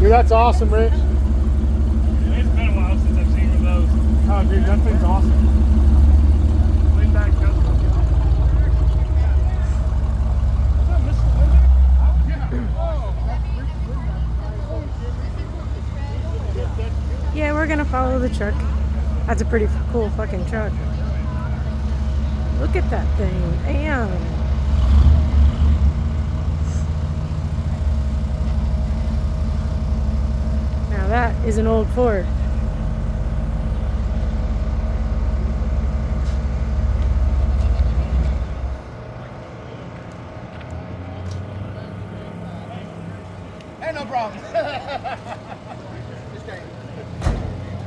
Dude, that's awesome, Rich. It's been a while since I've seen one of those. Oh, dude, that thing's awesome. Lean back, Justin. Yeah, we're gonna follow the truck. That's a pretty cool fucking truck. Look at that thing. Damn. Now that is an old Ford. Hey, no problem.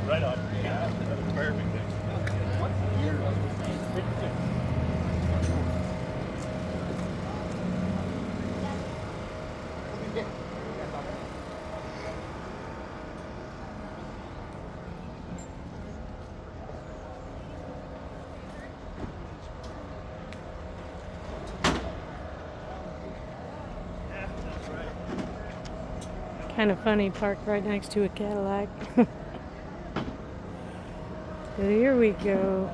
Right on. Yeah, that's perfect. Kind of funny, parked right next to a Cadillac. But here we go.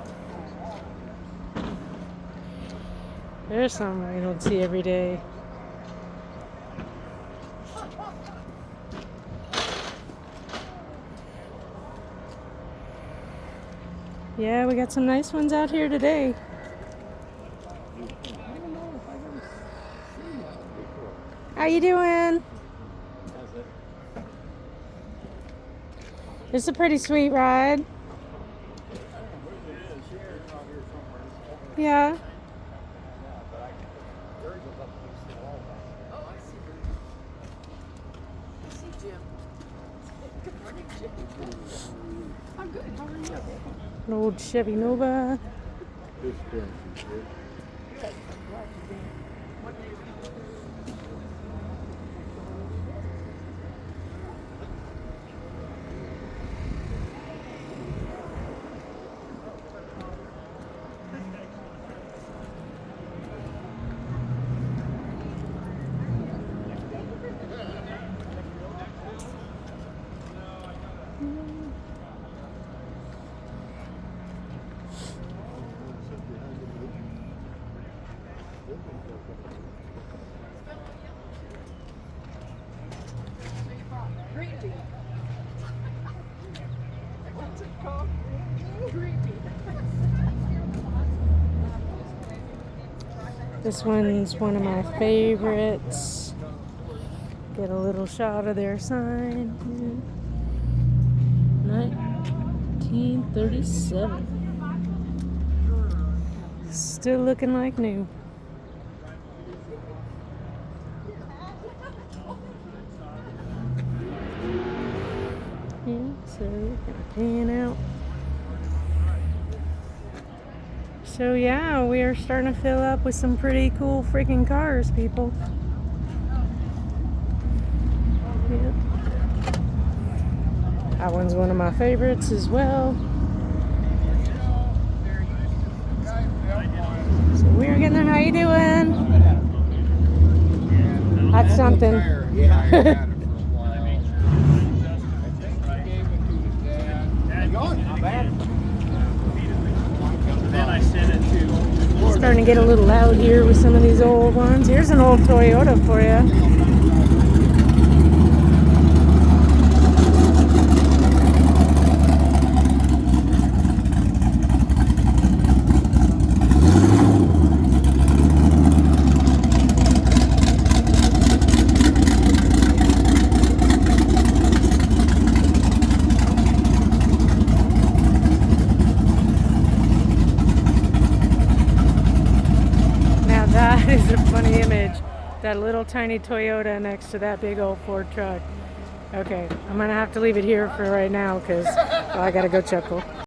There's something I don't see every day. Yeah, we got some nice ones out here today. How you doing? It's a pretty sweet ride. Yeah. I'm good. How are you? An old Chevy Nova. Green bean. What's it called? Green bean. This one's one of my favorites. Get a little shot of their sign. 1937. Still looking like new. Yeah, so gonna pan out. So yeah, we are starting to fill up with some pretty cool freaking cars, people. Yep. That one's one of my favorites as well. So we're getting there. How you doing? That's something. Then I sent it to. Starting to get a little loud here with some of these old ones. Here's an old Toyota for you. That is a funny image. That little tiny Toyota next to that big old Ford truck. Okay, I'm gonna have to leave it here for right now because I gotta go chuckle.